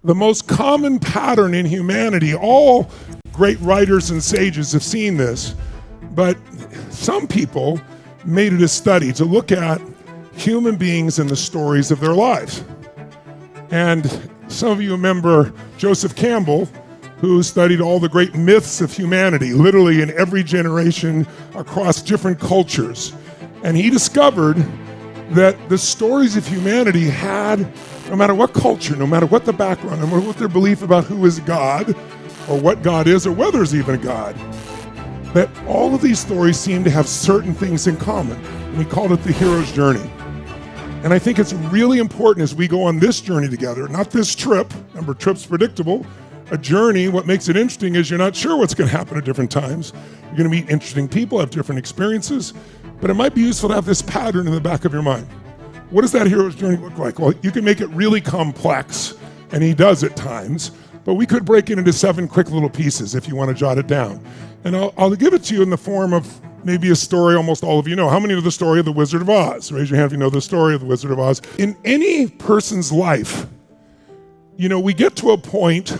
The most common pattern in humanity, all great writers and sages have seen this, but some people made it a study to look at human beings and the stories of their lives. And some of you remember Joseph Campbell, who studied all the great myths of humanity, literally in every generation across different cultures. And he discovered that the stories of humanity had, no matter what culture, no matter what the background, no matter what their belief about who is God, or what God is, or whether there's even a God, that all of these stories seem to have certain things in common. And we called it the hero's journey. And I think it's really important as we go on this journey together, not this trip, remember trip's predictable, a journey, what makes it interesting is you're not sure what's going to happen at different times. You're going to meet interesting people, have different experiences, but it might be useful to have this pattern in the back of your mind. What does that hero's journey look like? Well, you can make it really complex, and he does at times, but we could break it into 7 quick little pieces if you want to jot it down. And I'll give it to you in the form of maybe a story almost all of you know. How many know the story of the Wizard of Oz? Raise your hand if you know the story of the Wizard of Oz. In any person's life, you know, we get to a point,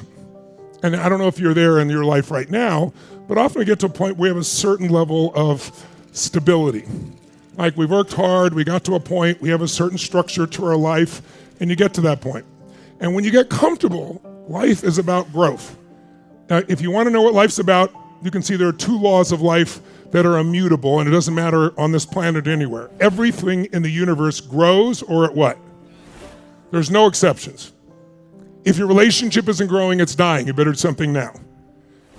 and I don't know if you're there in your life right now, but often we get to a point where we have a certain level of stability. Like we worked hard, we got to a point, we have a certain structure to our life, and you get to that point. And when you get comfortable, life is about growth. Now, if you want to know what life's about, you can see there are 2 laws of life that are immutable, and it doesn't matter on this planet anywhere. Everything in the universe grows or at what? There's no exceptions. If your relationship isn't growing, it's dying. You better do something now.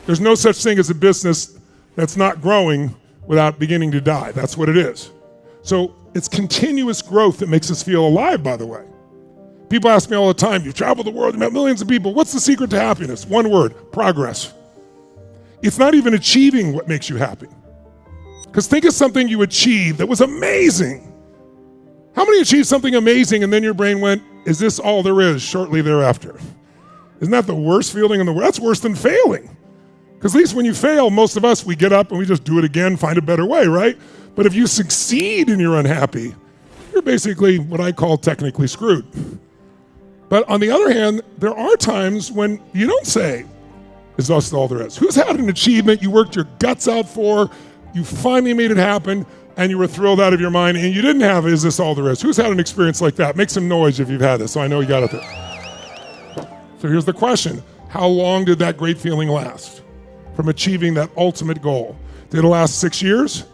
There's no such thing as a business that's not growing without beginning to die. That's what it is. So it's continuous growth that makes us feel alive, by the way. People ask me all the time, you've traveled the world, you met millions of people. What's the secret to happiness? One word, progress. It's not even achieving what makes you happy. Because think of something you achieved that was amazing. How many achieved something amazing and then your brain went, is this all there is shortly thereafter? Isn't that the worst feeling in the world? That's worse than failing. Because at least when you fail, most of us, we get up and we just do it again, find a better way, right? But if you succeed and you're unhappy, you're basically what I call technically screwed. But on the other hand, there are times when you don't say, is this all there is? Who's had an achievement you worked your guts out for, you finally made it happen, and you were thrilled out of your mind, and you didn't have, is this all there is? Who's had an experience like that? Make some noise if you've had this, so I know you got it there. So here's the question. How long did that great feeling last from achieving that ultimate goal? Did it last 6 years?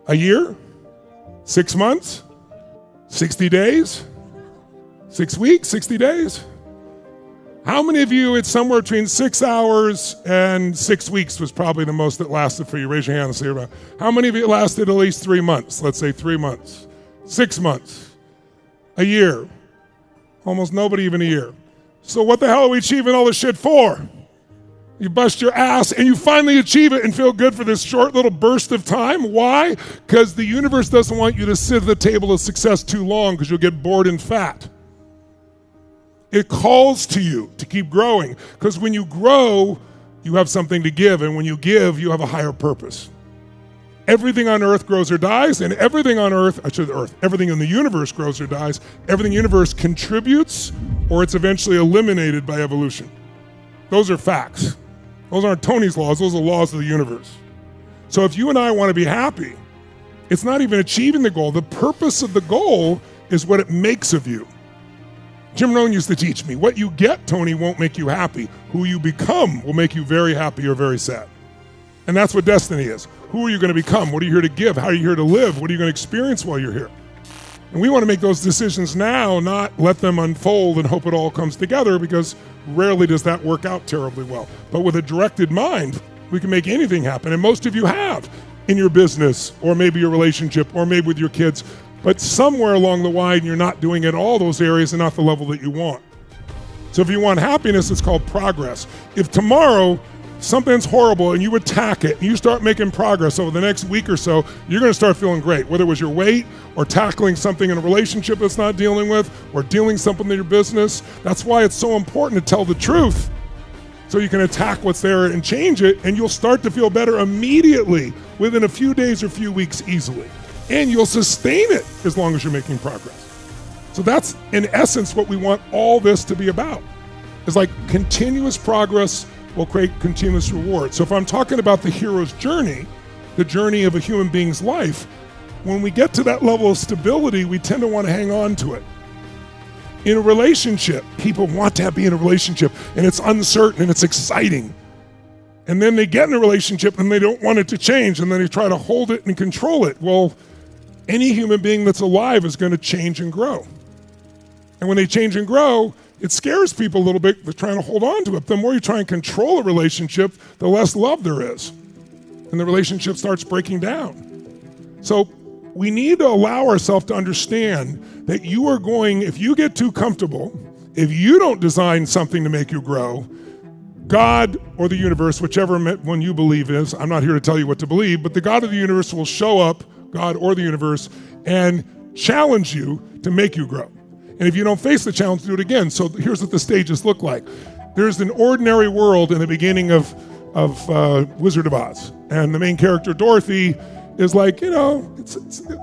A year? 6 months? 60 days? 6 weeks? 60 days? How many of you, it's somewhere between 6 hours and 6 weeks was probably the most that lasted for you? Raise your hand and say about. How many of you lasted at least 3 months? Let's say 3 months. 6 months. A year. Almost nobody even a year. So what the hell are we achieving all this shit for? You bust your ass and you finally achieve it and feel good for this short little burst of time. Why? Because the universe doesn't want you to sit at the table of success too long because you'll get bored and fat. It calls to you to keep growing because when you grow, you have something to give, and when you give, you have a higher purpose. Everything on earth grows or dies, and everything on earth, everything in the universe grows or dies. Everything in the universe contributes or it's eventually eliminated by evolution. Those are facts. Those aren't Tony's laws, those are laws of the universe. So if you and I want to be happy, it's not even achieving the goal. The purpose of the goal is what it makes of you. Jim Rohn used to teach me, what you get, Tony, won't make you happy. Who you become will make you very happy or very sad. And that's what destiny is. Who are you going to become? What are you here to give? How are you here to live? What are you going to experience while you're here? And we want to make those decisions now, not let them unfold and hope it all comes together, because rarely does that work out terribly well. But with a directed mind, we can make anything happen. And most of you have in your business, or maybe your relationship, or maybe with your kids. But somewhere along the line, you're not doing it in all those areas and not the level that you want. So if you want happiness, it's called progress. If tomorrow something's horrible and you attack it and you start making progress over the next week or so, you're going to start feeling great, whether it was your weight or tackling something in a relationship that's not dealing with or dealing something in your business. That's why it's so important to tell the truth so you can attack what's there and change it, and you'll start to feel better immediately within a few days or few weeks easily. And you'll sustain it as long as you're making progress. So that's, in essence, what we want all this to be about. It's like continuous progress will create continuous reward. So if I'm talking about the hero's journey, the journey of a human being's life, when we get to that level of stability, we tend to want to hang on to it. In a relationship, people want to be in a relationship, and it's uncertain and it's exciting. And then they get in a relationship and they don't want it to change, and then they try to hold it and control it. Well, any human being that's alive is going to change and grow. And when they change and grow, it scares people a little bit. They're trying to hold on to it. The more you try and control a relationship, the less love there is. And the relationship starts breaking down. So we need to allow ourselves to understand that you are going, if you get too comfortable, if you don't design something to make you grow, God or the universe, whichever one you believe is, I'm not here to tell you what to believe, but the God of the universe will show up, God or the universe, and challenge you to make you grow. And if you don't face the challenge, do it again. So here's what the stages look like. There's an ordinary world in the beginning of Wizard of Oz. And the main character, Dorothy, is like, you know,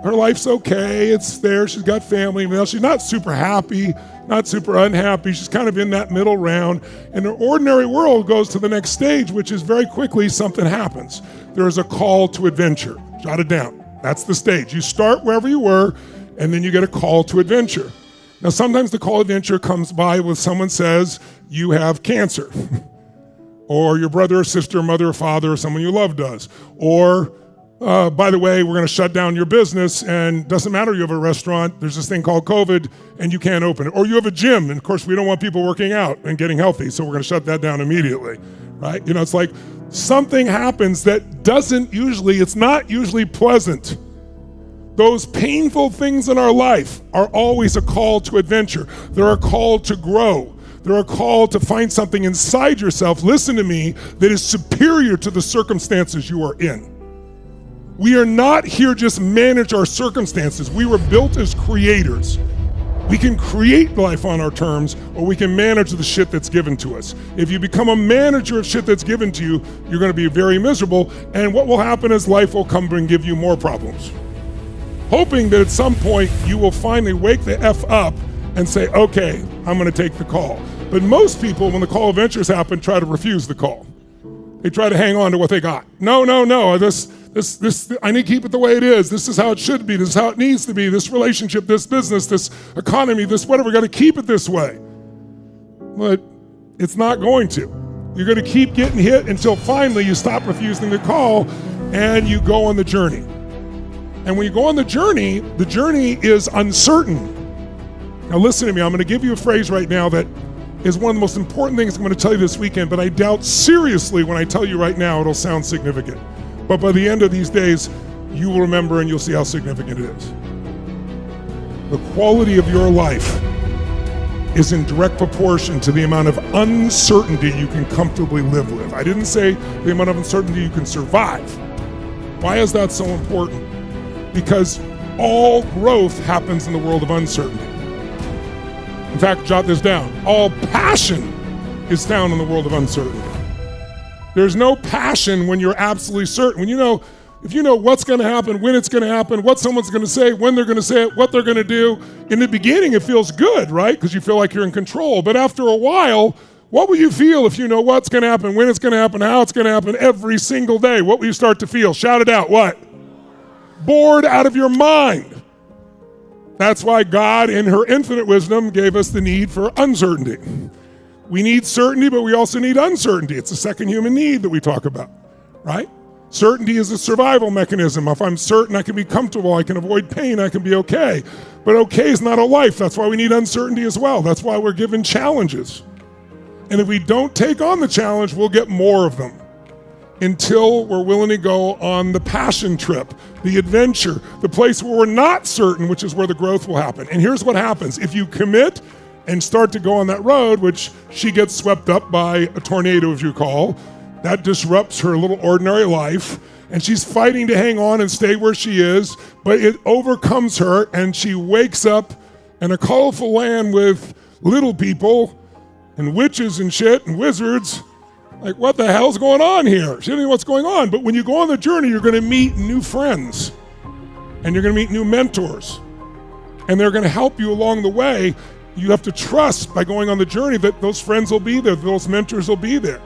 her life's okay. It's there. She's got family. Now, she's not super happy, not super unhappy. She's kind of in that middle round. And the ordinary world goes to the next stage, which is very quickly something happens. There is a call to adventure. Jot it down. That's the stage. You start wherever you were, and then you get a call to adventure. Now, sometimes the call to adventure comes by with someone says, you have cancer. Or your brother or sister, mother or father, or someone you love does. Or, by the way, we're going to shut down your business, and doesn't matter you have a restaurant, there's this thing called COVID, and you can't open it. Or you have a gym, and of course we don't want people working out and getting healthy, so we're going to shut that down immediately, right? You know, it's like something happens that it's not usually pleasant. Those painful things in our life are always a call to adventure. They're a call to grow. They're a call to find something inside yourself, listen to me, that is superior to the circumstances you are in. We are not here just manage our circumstances. We were built as creators. We can create life on our terms, or we can manage the shit that's given to us. If you become a manager of shit that's given to you, you're going to be very miserable, and what will happen is life will come and give you more problems. Hoping that at some point you will finally wake the F up and say, okay, I'm going to take the call. But most people, when the call of ventures happen, try to refuse the call. They try to hang on to what they got. No, this, I need to keep it the way it is. This is how it should be. This is how it needs to be. This relationship, this business, this economy, this whatever, we got to keep it this way. But it's not going to. You're going to keep getting hit until finally you stop refusing the call and you go on the journey. And when you go on the journey is uncertain. Now listen to me, I'm going to give you a phrase right now that is one of the most important things I'm going to tell you this weekend, but I doubt seriously when I tell you right now it'll sound significant. But by the end of these days, you will remember and you'll see how significant it is. The quality of your life is in direct proportion to the amount of uncertainty you can comfortably live with. I didn't say the amount of uncertainty you can survive. Why is that so important? Because all growth happens in the world of uncertainty. In fact, jot this down. All passion is found in the world of uncertainty. There's no passion when you're absolutely certain. If you know what's going to happen, when it's going to happen, what someone's going to say, when they're going to say it, what they're going to do, in the beginning it feels good, right? Because you feel like you're in control. But after a while, what will you feel if you know what's going to happen, when it's going to happen, how it's going to happen every single day? What will you start to feel? Shout it out. What? Bored out of your mind. That's why God, in her infinite wisdom, gave us the need for uncertainty. We need certainty, but we also need uncertainty. It's the second human need that we talk about, right? Certainty is a survival mechanism. If I'm certain I can be comfortable, I can avoid pain, I can be okay. But okay is not a life. That's why we need uncertainty as well. That's why we're given challenges. And if we don't take on the challenge, we'll get more of them until we're willing to go on the passion trip, the adventure, the place where we're not certain, which is where the growth will happen. And here's what happens. If you commit and start to go on that road, which she gets swept up by a tornado, if you call, that disrupts her little ordinary life, and she's fighting to hang on and stay where she is, but it overcomes her, and she wakes up in a colorful land with little people and witches and shit and wizards. Like, what the hell's going on here? She doesn't know what's going on. But when you go on the journey, you're going to meet new friends, and you're going to meet new mentors, and they're going to help you along the way. You have to trust by going on the journey that those friends will be there, those mentors will be there.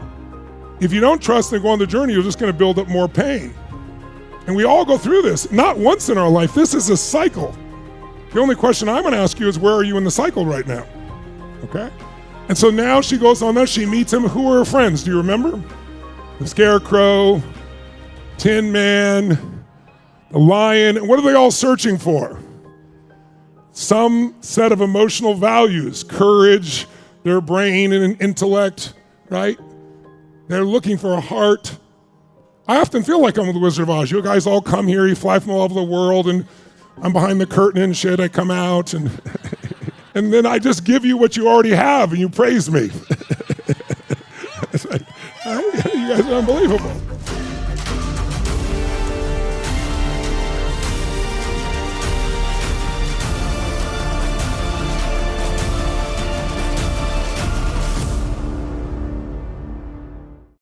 If you don't trust and go on the journey, you're just going to build up more pain. And we all go through this, not once in our life. This is a cycle. The only question I'm going to ask you is, where are you in the cycle right now? Okay? And so now she goes on there, she meets him. Who are her friends? Do you remember? The Scarecrow, Tin Man, the Lion. And what are they all searching for? Some set of emotional values, courage, their brain and intellect, right? They're looking for a heart. I often feel like I'm with the Wizard of Oz. You guys all come here, you fly from all over the world, and I'm behind the curtain and shit. I come out, and and then I just give you what you already have, and you praise me. It's like, you guys are unbelievable.